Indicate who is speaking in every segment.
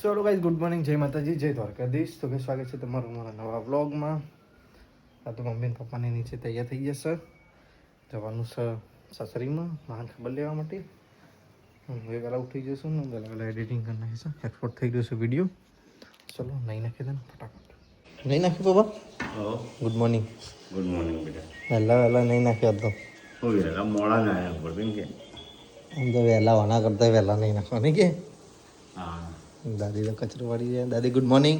Speaker 1: ચલો guys, good morning, જય માતાજી, જય દ્વારકાધીશ. તો કે સ્વાગત છે તમારું મારા નવા વ્લોગમાં. આ તો મમ્મી ને પપ્પાને નીચે તૈયાર થઈ જશે, જવાનું છે સાસરીમાં વાહન ખબર લેવા માટે. હું વહેલા ઉઠી જશું ને વહેલા એડિટિંગ કરી નાખીશું. એક્સપોર્ટ થઈ ગયો છે વિડીયો. ચલો નહીં નાખી દે ને ફટાફટ. નહીં નાખ્યું પપ્પા? Good morning.
Speaker 2: ગુડ મોર્નિંગ બેટા.
Speaker 1: વહેલા નહીં નાખ્યો હતો.
Speaker 2: વહેલા મોડા ના આવ્યા પડે કે
Speaker 1: આમ તો વહેલા વાના કરતા વહેલા નહીં નાખવાની કે.
Speaker 2: હા
Speaker 1: દાદી તો કચરો વાળી જાય. દાદી ગુડ મોર્નિંગ.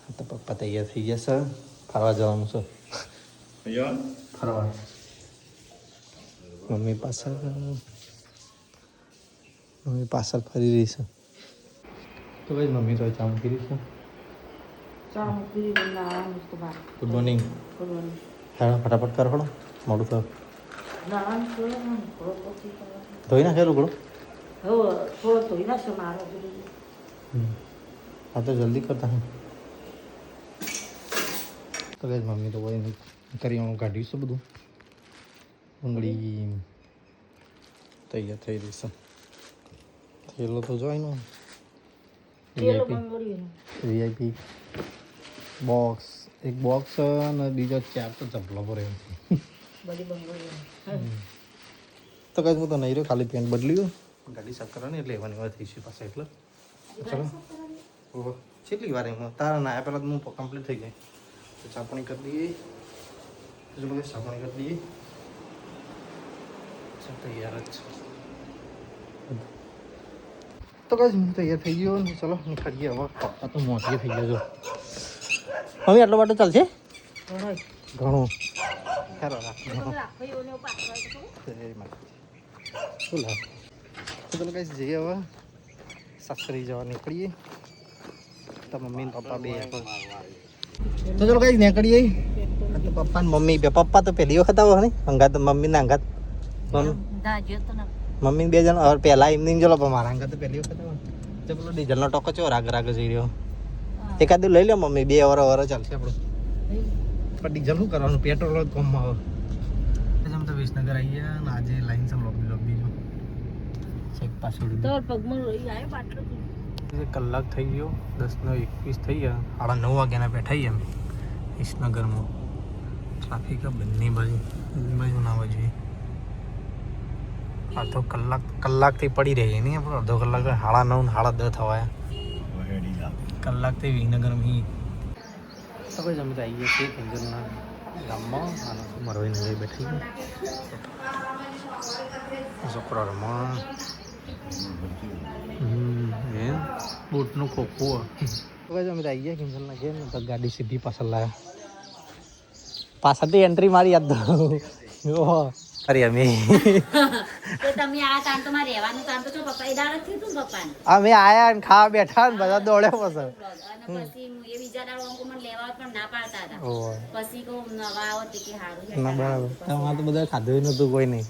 Speaker 1: હા તો પપ્પા તૈયાર થઈ જશે, ફરવા જવાનું છે. ફરવા મમ્મી પાછળ ફરી રહી છે. તો ભાઈ મમ્મી તો ચા મૂકી રહી છે. Good morning. હેડો ફટાફટ કરો, હળો મોડું થયું. ધોઈ નાખે લુગડો. હા તો જલ્દી કરતા હું તો કઈ મમ્મી તો કોઈ કરિયાણું કાઢ્યું છે બધું. ડુંગળી તૈયાર થઈ રહી છે. થેલો તો જોઈ નો વીઆઈપી બોક્સ, એક બોક્સ અને બીજો 4 તો ચપલો પર તો કઈ હું તો નહીં રહ્યો, ખાલી પેન્ટ બદલ્યું. ગાડી સાફ કરવાની એટલે એવાની વાર થઈ છે પાછા. એટલે ચલો ઓહો કેટલી વાર એમાં તારા ના આવ્યા પહેલાં હું કમ્પ્લીટ થઈ જાય. તો ચાપણી કરી દઈએ, ચલો ચાપણી કરી દઈએ. તૈયાર જ છે તો કઈ હું તૈયાર થઈ ગયો ને. ચલો નીકળીએ હવે. પપ્પા તો મોટી થઈ ગયો છો. હવે આટલો બાટો ચાલશે ઘણું ખરો ચલો કઈ જઈએ હવે સાસરી જવા નીકળીએ. તો મમ્મી ને પપ્પા બે તો ચલો કઈ નીકળીએ. તો પપ્પા ને મમ્મી બે. પપ્પા તો પહેલી વખત આવો ને અંગાત, મમ્મી ને અંગાત. મમ્મી બે જણ હવે પહેલા એમની ચલો પણ મારા અંગાત તો પહેલી વખત આવો. તો પેલો ડીઝલનો ટોકો ચો રાગ જઈ રહ્યો. એકાદું લઈ લો મમ્મી, 2 વર ચાલશે આપણું. પણ ડીઝલ શું કરવાનું, પેટ્રોલ જ કોમમાં આવે. અમે તો વિસનગર આવી ગયા ને આજે લાઈન છે લોબી જો ચેક પાછળ કલાક થઈ ગયો. 10:21 થઈ ગયા. 9:30 વાગ્યાના બેઠા એમ વિસનગરમાં. ટ્રાફિક બંને બાજુ ના હોય જોઈએ. અડધો કલાકથી પડી રહી નહીં આપણે. અડધો કલાક 9:30 10:30 થવાયા. કલાકથી વિસનગરમાં તો પછી અમે તો આવી ગયા છીએ કેન્દ્રના ગામમાં. મરવાઈ નવી બેઠી છોકરા રમણ એમ બૂટનું ખોખું. તો અમે તો આવી ગયા કિંજલના ઘેર ને. તો ગાડી સીધી પાછળ લાવ્યા. પાછળથી એન્ટ્રી મારી યાદ તો અરે અમે અમે આયા ને ખાવા બેઠા ને બધા દોડ્યા પછી. ના બરાબર. તમારે તો બધા ખાધું નતું કોઈ નહીં.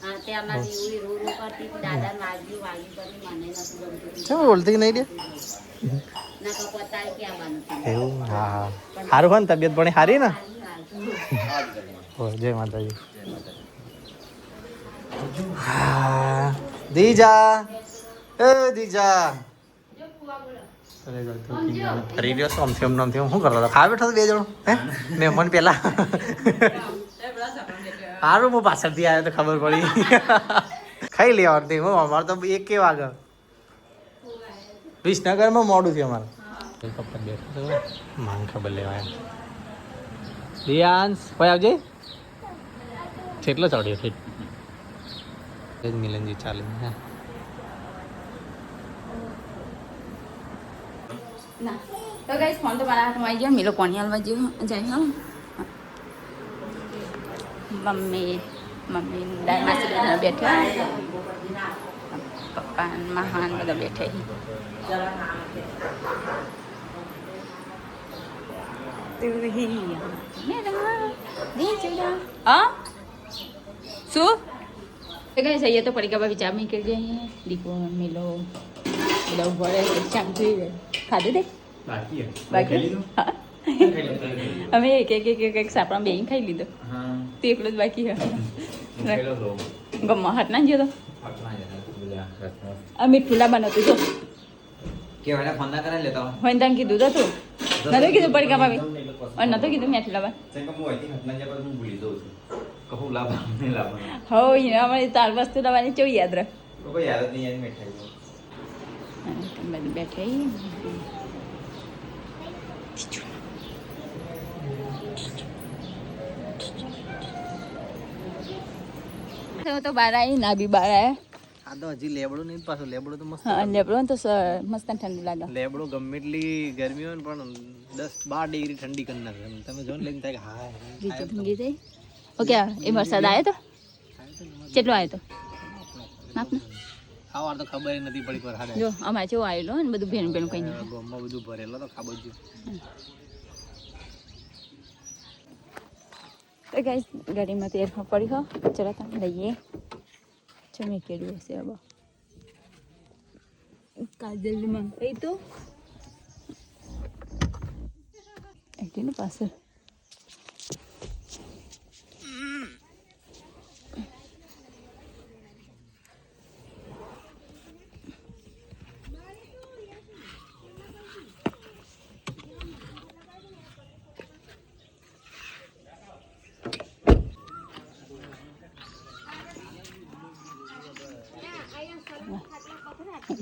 Speaker 1: કેમ બોલતી નહીં રે એવું? હા સારું હોય ને, તબિયત પણ સારી ને. જય માતાજી. હા દીજા એ દીજા ફરી રહ્યો છો. આમથી આમ શું કરતા હતા? ખાવા બેઠો 2 જણો હે મહેમાન પેલા. સારું હું પાછળથી આવ્યો તો ખબર પડી. ખાઈ લેવાથી હું અમારે તો 1 વાગે. વિસનગરમાં મોડું છે અમારે. પપ્પા બેઠો માંગ ખબર લેવાય. દિયાંશ ભાઈ આવજે. કેટલો ચડ્યો છે મિલનજી ચાલે.
Speaker 3: ના તો ગાઈસ ફોન તો મારા હાથમાં આવી ગયો. મિલો પાણી હાલવા જાય. હા મમ્મી દાદામાં બેઠા, પપ્પા મહાન બધા બેઠા. હા શું કઈ જઈએ તો પડી ગયા વિચાર નહીં કરી જઈએ. દીકો મિલો બધા ઉભા રહે શાંત થઈ જાય. ખાધું દે બાકી અમે એક સાપડા બેન ખાઈ લીધો. તે એકલો જ બાકી ગમવા હાથ ના ગયો તો. આ મીઠું લાવવાનું હતું જો
Speaker 4: કેવાય ફોન ના કરાય લેતા
Speaker 3: હોય તને કીધું તો તું નતું કીધું પડીકા ભાભી અને નતું કીધું મેથી લાવવા
Speaker 4: હું હટના જ્યાં હું ભૂલી દઉં છું કહું લાભ નહીં લાભ
Speaker 3: હો અમારે તાર વસ્તુ લાવવાની ચો યાદ રાખ
Speaker 4: કોઈ યાદ જ નહીં યાર મીઠાઈ
Speaker 3: બધું બેઠે તો બાર આવી ના બી બાર આવ્યા
Speaker 1: આ તો હજી લેબડો નહીં પાછો લેબડો તો મસ્ત
Speaker 3: હા લેબડો ને તો મસ્ત ઠંડી લાગે
Speaker 1: લેબડો ગમે એટલી ગરમી હોય ને પણ 10-12 ડિગ્રી ઠંડી કરી નાખે તમે જો ને લઈને થાય કે હા
Speaker 3: બીજું ઠંડી થઈ ઓકે એ વરસાદ આવ્યો તો કેટલો આવ્યો તો માપ ને
Speaker 1: આ વાર તો ખબર નથી પડી પર હારે
Speaker 3: જો અમારે જેવું આવેલો ને બધું ભેણ ભેણ કઈ નહીં
Speaker 1: ગોમમાં બધું ભરેલો તો ખાબો જ
Speaker 3: તો ગાઈસ ગાડીમાં તેલ પડી હો ચલો તમે લઈએ ચમે કેડું હશે હવે કાજલ મંગાઈ તો એકને પાછળ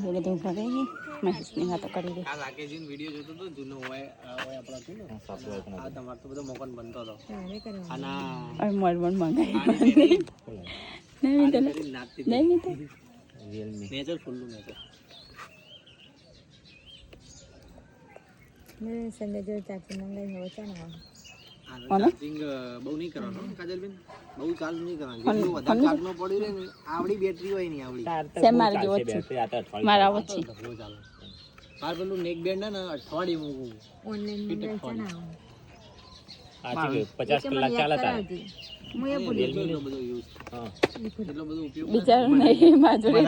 Speaker 3: એ બધું ભરે મહેશની વાતો કરી દે
Speaker 1: આ લાકેજીન વિડિયો જોતો તો જૂનો હોય આપણો હતું ને આ તમાર તો બધો મોકન બનતો હતો આના
Speaker 3: અરે મોર મંગાઈ નહીં તને નહીં તો
Speaker 1: નેચર ફૂલનું નેચર
Speaker 5: મેં સંજય જો ચાચી મંગાઈ હવે ચાલો
Speaker 1: ચાર્જિંગ બહુ નહીં કરવાનું કાજલબેન બહુ ચાર્જ નહીં કરવાનું જેટલું વધારે ચાર્જમાં પડ્યું રહે ને આવડી બેટરી હોય નહીં આવડી
Speaker 3: સેમ મારે જેવો જ છે મારા આવો જ છે
Speaker 1: બહુ ચાલે મારે પેલું નેક બેન્ડ ને અઠવાડિયે મૂકું
Speaker 5: ઓનલાઈન મંગાઈ ચાલો
Speaker 3: હું એ ભૂલી
Speaker 1: એટલો બધો યુઝ એટલો બધો ઉપયોગ
Speaker 3: બિચારું નહીં માજોરી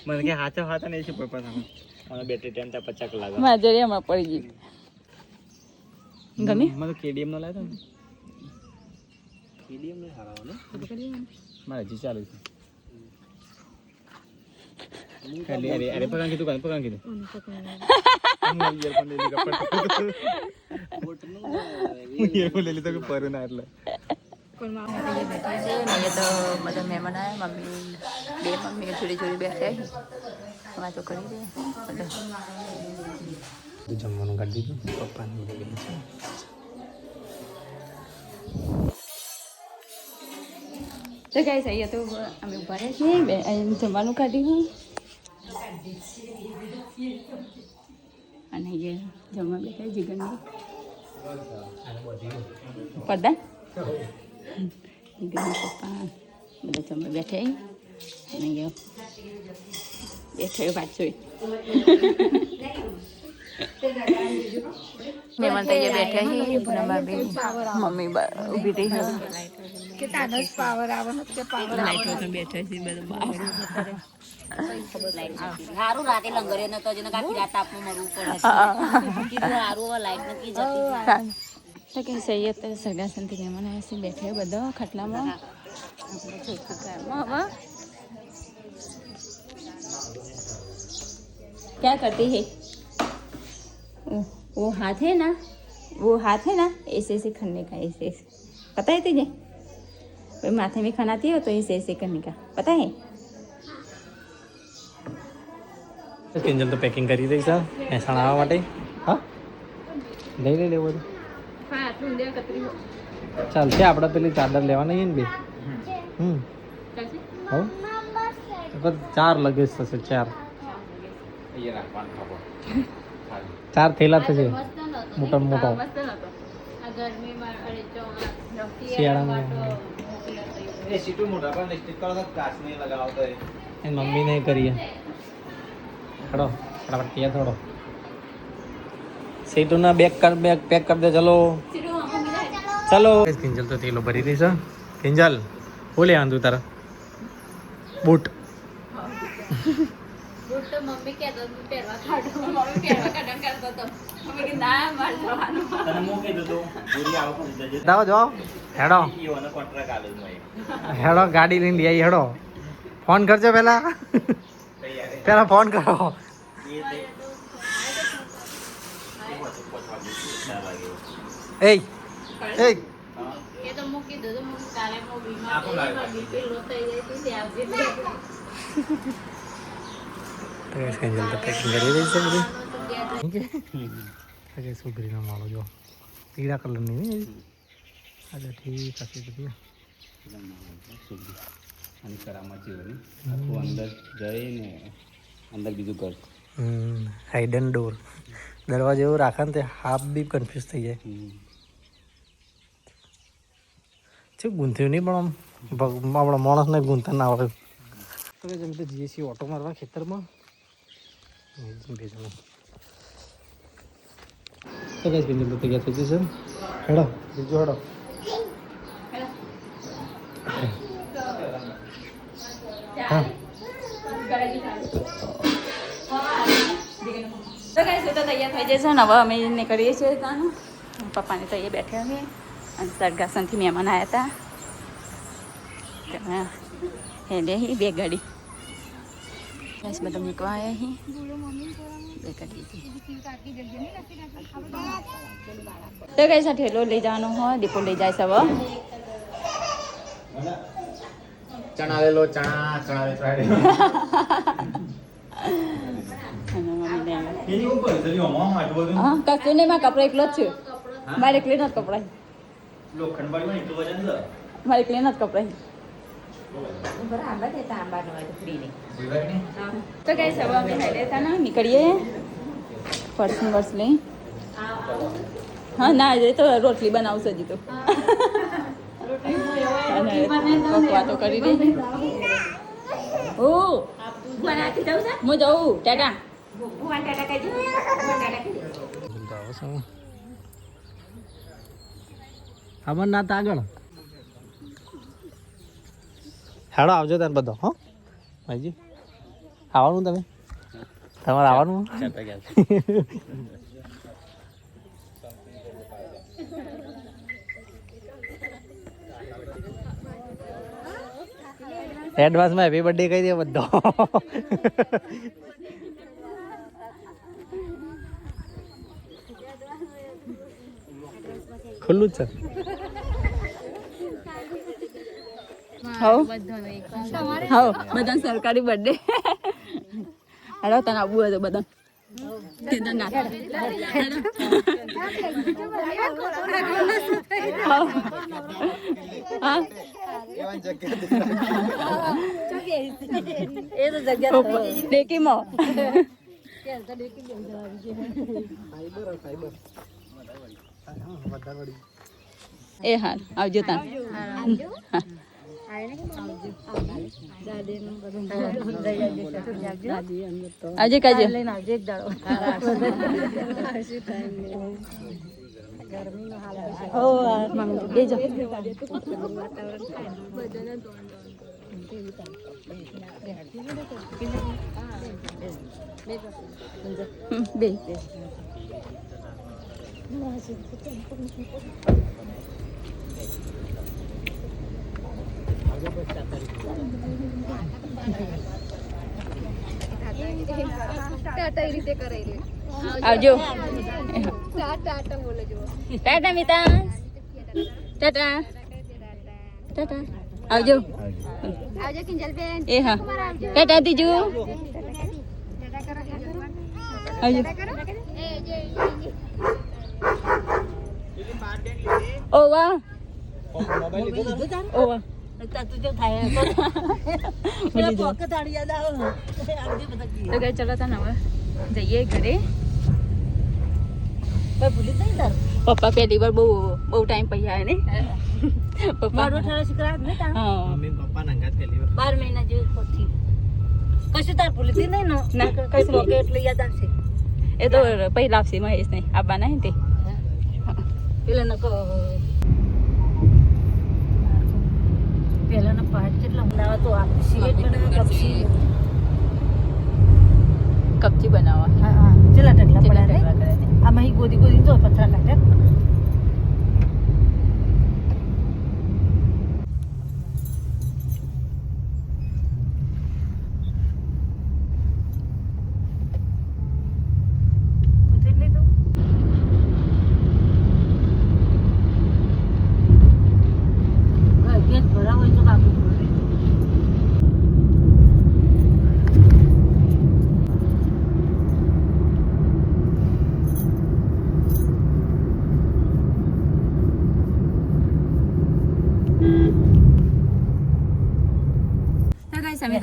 Speaker 4: મને કે હાથે હાથે નહીં છે પપ્પા સામે મને બેટરી ટાઈમ તા 50 કલાક
Speaker 3: માજોરી હમણાં પડી ગઈ ગમે
Speaker 4: મને કેડીએમ નો લાવ્યો ને
Speaker 1: મીડિયમ ને સારા ને
Speaker 4: મારે હજી ચાલુ છે અરે પકડ કીધું પકડ કીધું ઈયરફોન લઈ લીધો કે પરું ના એટલે
Speaker 3: ये तो मतलब मेहमान आए मम्मी बे मम्मी छोटी छोटी बैठे वातो કરી દે
Speaker 1: જમવાનું કાઢી દીધું પપ્પાને લઈ ગઈ છે
Speaker 3: તો ગાઈસ અહીંયા તો અમે ઉભા રહે છીએ જમવાનું કાઢ્યું અને એ જમવા બેઠા જીગનની પડદા જીગનના પપ્પા બધા જમવા બેઠા અને બેઠા પાછું મહેમાન તો અહીંયા બેઠા પૂનમ ભાભી મમ્મી ઊભી રહી હતી
Speaker 5: કે તાનો જ પાવર આવે કે પાવર
Speaker 3: લાઈટો તો બેઠા છે બધું બહાર
Speaker 6: હારું રાતે લંગરે નતો જેને કાકી રાત તાપમાં મરવું પડે કીધું હારું હવે લાઈટ નથી જતી
Speaker 3: તો કે સહી અત્યારે સગા સંતિ મહેમાન આવ્યા છે બેઠા બધા ખાટલામાં આપણે ચોખ્ખું ઘરમાં હવે क्या करती है वो हाथ है ना ऐसे ऐसे करने का ऐसे ऐसे पता है तुझे कोई माथे में खानाती हो तो ऐसे ऐसे करने का पता है
Speaker 1: કિંજલ તો પેકિંગ કરી દઈશ મહેસાણા આવવા માટે હા લઈ લે લેવું ચાલશે આપણે પેલી ચાદર લેવાની છે ને બે હો 4 લગેજ થશે 4 4 થેલા થશે મોટા મોટા શિયાળામાં
Speaker 4: એ સીટુ મોટા પણ સ્ટીક કરો તો કાચ નહીં લગાવતો એ
Speaker 1: એ મમ્મીને કરીએ ખડો ફટાફટ કિયા થોડો સીટુના બેગ પેક કર દે ચલો કિંજલ તો થેલો ભરી દઈશ કિંજલ બોલે આંધું તારા બૂટ
Speaker 3: તો મમ્મી કહેતો પહેરવા કાઢો મમ્મી પહેરવા કાઢો કરતો તો મમ્મી કે ના માર જવાનું
Speaker 4: તને મો કીધું તો પૂરી આવો પણ જજે
Speaker 1: જાઓ હેડો
Speaker 4: ઈઓનો કોન્ટ્રાક્ટ આલે જ મય
Speaker 1: હેડો ગાડી લઈને લઈ આવી હેડો ફોન કરજો પહેલા ફોન કરો એ એ
Speaker 3: એ તો મૂકી દો મૂકી તારે મો બીમાર બીપી લો થઈ જાય તો
Speaker 1: તો ગાઈસ કંજલ તો પેકિંગ કરી રહી છે બધી ઠીક છે સુગરીનો માળો જો પીળા કલરની નહીં અચ્છા ઠીક છે બધી
Speaker 4: અને કરામત જેવું આખું અંદર જઈને અંદર બીજું ઘર
Speaker 1: હાઇડન ડોર દરવાજો એવું રાખે ને તે હાફ બી કન્ફ્યુઝ થઈ જાય શું ગુંથ્યું નહીં પણ આમ આપણા માણસને ગુંથા ના આવે તો કે જેમ તો જઈએ છીએ ઓટો મારવા ખેતરમાં ભેજમાં તો કઈ કંજલ તો તૈયાર થઈ જશે હેડો બીજું હેડો હા
Speaker 3: તો ગાઈસ તો તૈયાર થઈ જશે ને હવે અમે નીકળીએ છીએ ત્યાં પપ્પાને તો અહીંયા બેઠા અમે અને સરગાસનથી મહેમાન આવ્યા હતા હેડે હી બે ગાડી ગાઈસ બધા મૂકવા આવ્યા હી બે ગાડી તો ગાઈસ આ ઠેલો લઈ જવાનો હોય દીપો લઈ જાય છે હવે
Speaker 4: ચણા લેલો ચણા ફ્રાઈડે એની ઉપર જલ્દી ઓમાં આટલું બધું
Speaker 3: હા કશું નહીં માં કપડા એકલો જ છે મારે એકલી નથી કપડા
Speaker 4: લોખંડવાળીમાં એટલું વજન છે
Speaker 3: મારે એકલી નથી કપડા તો કઈ સવા અમે હેડે હતા ને નીકળીએ પર્સન વર્સ લઈ હા ના એ તો રોટલી બનાવશે હજી તો વાતો કરી દે ઓ હું જાઉં ટાટા
Speaker 1: ખબર ના આગળ હેડો આવજો તાર બધો હો ભાઈજી આવવાનું તમે તમારે આવવાનું એડવાન્સમાં હેપી બર્થડે કહી દે બધો ખુલ્લું જ છે
Speaker 3: હાઉ બધા સરકારી બર્થડે હેડો તને આવવું હોય તો બધા કેદારનાથ હા ડેકીમાં એ હાર આવજો તા આજે કાજે બેજો બે આવજો ટાટા મિતા ટાટા ટાટા આવજો એ હા ટાટા દીજુ આવજો ઓ વાહ ઓ વાહ તો ગઈ ચલો તા હવે જઈએ ઘરે પપ્પા પહેલી વાર બહુ ટાઈમ પછી આવ્યા ને પપ્પા હા
Speaker 5: 12 મહિના જેવું કશું તાર ભૂલતી નહીં
Speaker 3: ના
Speaker 5: કશું રોકે એટલે યાદ આવશે
Speaker 3: એ તો પહેલા આપશે મહેશ ને આબા નહીં તે
Speaker 5: પેલા નકો પેલાના પાટ કેટલા બનાવવા તો આ સિગરેટ બનાવવા
Speaker 3: કપચી બનાવવા
Speaker 5: હા ચલા ટકલા
Speaker 3: ચેલા
Speaker 5: પડ્યા
Speaker 3: ટકલા કરે તે.
Speaker 5: આમાં હી ગોદી ગોદી તો પથરા કાઢ્યા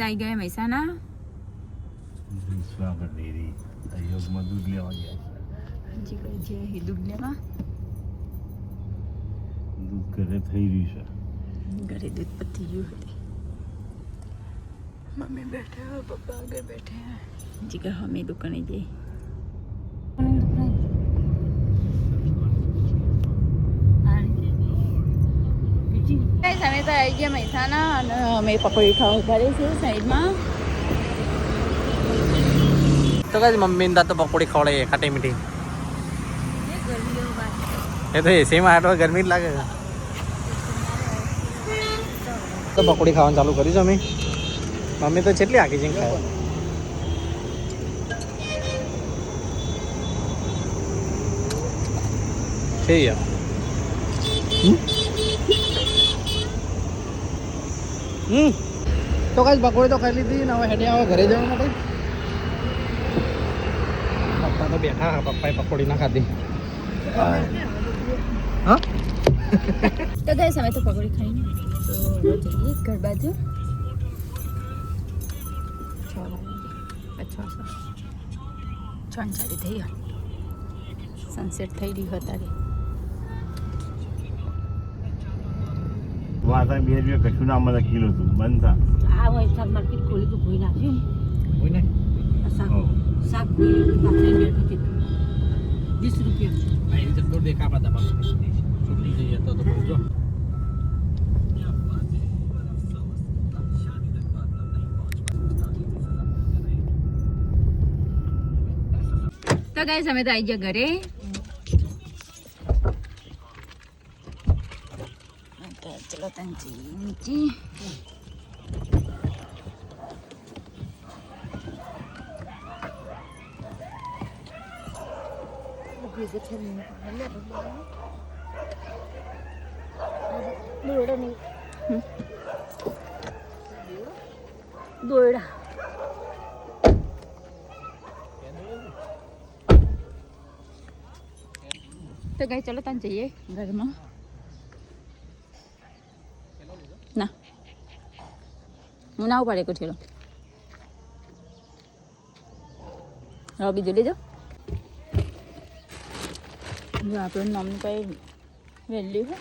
Speaker 3: આવી ગયા મહેસાણા.
Speaker 2: વિશ્વાસ ડેરી સહયોગમાં દૂધ લેવા ગયા
Speaker 3: જીગર જે દૂધ લેવા
Speaker 2: છે દૂધ ઘરે થઈ રહ્યું છે
Speaker 3: ઘરે દૂધ પતી ગયું હતું. મમ્મી બેઠા પપ્પા આગળ બેઠા. જીગર અમે દુકાને જઈ. અમે તો આવી ગયા મહેસાણા અને અમે પકોડી ખાવા ઉભા છે સાઈડમાં.
Speaker 1: તો કઈ મમ્મી ને તો પકોડી ખવડાવીએ ખાટી મીઠી. એ તો એસીમાં આટલો ગરમી જ લાગે. તો પકોડી ખાવાનું ચાલુ કરીશું અમે. મમ્મી તો કેટલી આખી જઈને ખાય. છે યાર. તો કઈ પકોડી તો ખાઈ લીધી ને હવે હેડે આવે ઘરે જવા માટે. પપ્પા તો બેઠા પપ્પાએ પકોડી ના ખાધી. હા
Speaker 3: તો ગઈ અમે તો પકોડી ખાઈને તો હવે જઈએ ઘર બાજુ. 6 થઈ ગયા. સનસેટ થઈ રહ્યું અત્યારે.
Speaker 2: વાતા 2 રૂપિયા કશું ના મળે કિલો તું બંધ થા
Speaker 5: આ હોય શાક માર્કેટ ખોલી તો કોઈ નાખ્યું
Speaker 1: કોઈ નહીં.
Speaker 5: ને શાક પાથરી બેઠી હતી 20 રૂપિયા.
Speaker 1: અહીં તો દેખા આપણા દબાણ છૂટી જઈએ તો જો.
Speaker 3: તો ગાઈસ અમે તો આવી ગયા ઘરે. ચલો તંજી નીચે.
Speaker 5: દોયડા
Speaker 3: તો ગાઈસ ચલો તને જઈએ ઘરમાં. ના હું ના ઉપાડે કુઠેલો. હવે બીજું લેજો. જો આપણું નામનું કઈ વેલ્યુ છે.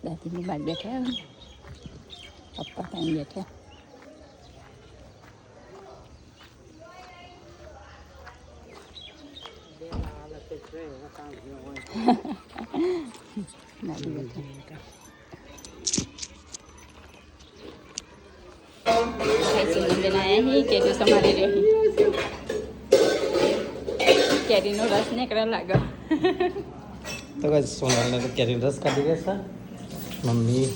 Speaker 3: દાદીની બહાર બેઠા પપ્પા ત્યાં બેઠા. દાદી બેઠા. કેરી સમારી રહી. કેરીનો રસ નીકળવા લાગે.
Speaker 1: તો કઈ સોનાને તો કેરી રસ કાઢી ગયા. મમ્મી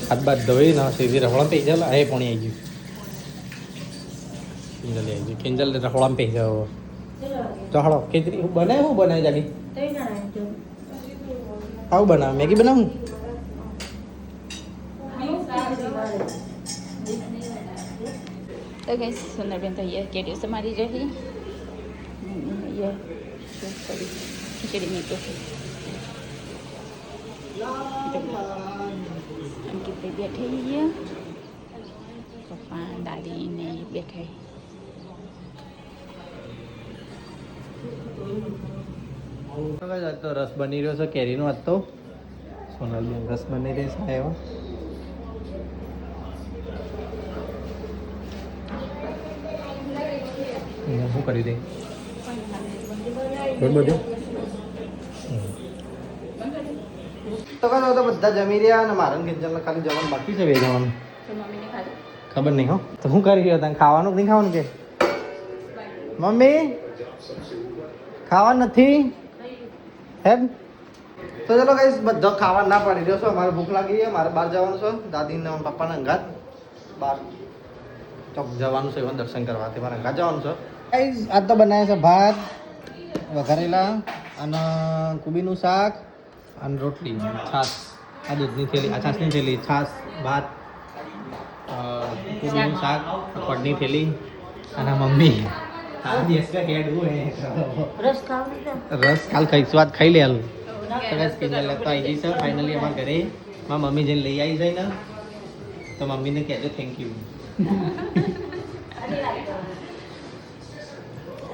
Speaker 1: હાથ બાદ ધોઈ ના સીધી રહોળા પી જાય. એ પાણી આવી ગયું. કિંજલ આવી ગયું. કિંજલ રહોળામાં પી ગયો. તો હળો ખીચડી બનાવે. હું બનાવી જાડી આવું બનાવે. મેગી બનાવું.
Speaker 3: તો ગઈ સુંદરબેન તો અહીંયા કેરીઓ સમારી રહી. ખીચડી મીઠો અંકિતભાઈ બેઠે ગયા. પપ્પા દાદી ને બેઠે.
Speaker 1: તો રસ બની રહ્યો છે કેરીનો. આજ તો સોનલબેન રસ બની રહી છે. એવા શું કરી દે બધું. તો કહો તો બધા જમી રહ્યા અને મારા કિચનમાં ખાલી જવાનું બાકી છે. બે જવાનું
Speaker 3: મમ્મીને ખાધું.
Speaker 1: ખબર નહીં. હો તો શું કરી રહ્યો તને? ખાવાનું કે નહીં ખાવાનું? કે મમ્મી ખાવા નથી હે? તો ચલો કઈ બધો ખાવા ના પાડી રહ્યો છો. મારે ભૂખ લાગી છે. મારે બહાર જવાનું છે. દાદીને પપ્પાને અંગાત બહાર ચોક જવાનું છે. એવા દર્શન કરવાથી મારે અંગાત જવાનું છે. આજ તો બનાવે છે ભાત વઘારેલા અને કુબીનું શાક અને રોટલી છાશ. આ દૂધની થેલી, આ છાશની થેલી, છાશ, ભાત, કુબીનું શાક, પડની થેલી અને મમ્મી
Speaker 5: રસ ખાવ
Speaker 1: રસ કાલ ખાઈશું. આજ ખાઈ લે હાલ. સરસ કિંજલ તો આવી જઈશ ફાઇનલી અમારા ઘરે. મારા મમ્મી જઈને લઈ આવી જાય ને તો મમ્મીને કહેજો થેન્ક યુ.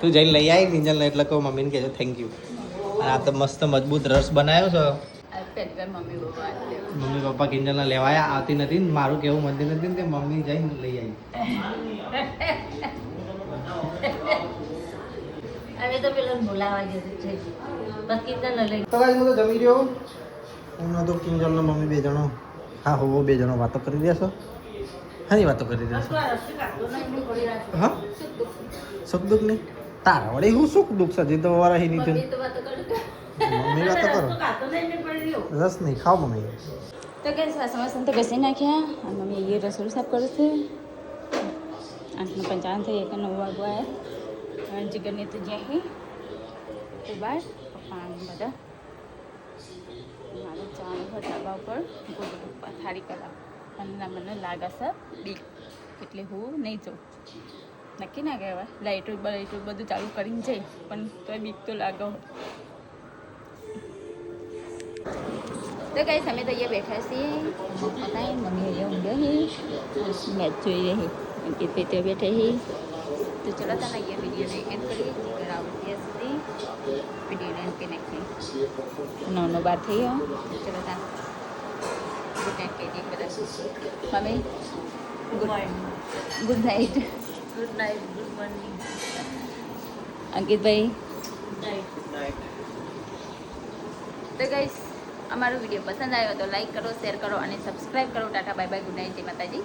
Speaker 1: તું જઈને લઈ આવી કિંજલને એટલે કહું મમ્મીને કહેજો થેન્ક યુ. અને આ તો મસ્ત મજબૂત રસ બનાવ્યો છે. મમ્મી પપ્પા કિંજલને લેવાયા આવતી નથી ને મારું કેવું મનતી નથી ને કે મમ્મી જઈને લઈ આવી.
Speaker 5: હવે તો પેલો બોલાવા જતું છે બસ કીધું લઈ
Speaker 1: તો ગાઈસ હું તો જમી રહ્યો. હું તો કિંજલનો મમ્મી બે જણો હા હો બે જણો વાતો કરી રહ્યા છો. હાની વાતો કરી રહ્યા છો? હા સુખ દુઃખ નહીં તારા વળી હું સુખ દુઃખ છે જે તો વારા હી નહીં મમ્મી વાતો કરો રસ નહીં ખાઓ મમ્મી.
Speaker 3: તો કે વાસણ તો ઘસી નાખ્યા અને મમ્મી એ રસોડું સાફ કરે છે. 8:55 થઈ 9 વાગવા આવ્યા. જીગરની તો જ્યાં તો બાર પપ્પા બધા મારે ચાનું ધાબા ઉપર થાળી કરાવ અને મને લાગે છે બીક એટલે હું નહીં જાઉં. નક્કી ના કહેવાય લાઇટો બધું ચાલુ કરીને જાય પણ તોય બીક તો લાગે. તો કઈ અમે તો અહીંયા બેઠા છીએ મમ્મી અહીંયા ઊંઘ્યા મેચ જોઈ રહી અંકિતભાઈ ત્યાં બેઠા છીએ. તો ચલો તને અહીંયા વિડીયોને એન્ડ કરીએ જીગર આવું ત્યાં સુધી વિડીયોને એન્ડ કરી નાખીએ. 9:12 થઈ ગયો. ચલો તા ગુડ નાઇટ કહી દઈએ બધા. મમ્મી good night.
Speaker 5: Good night good morning
Speaker 3: અંકિતભાઈ
Speaker 5: નાઇટ.
Speaker 3: તો ગાઈસ અમારો વિડીયો પસંદ આવ્યો તો લાઈક કરો શેર કરો અને સબસ્ક્રાઈબ કરો. Tata bye bye good night જય માતાજી.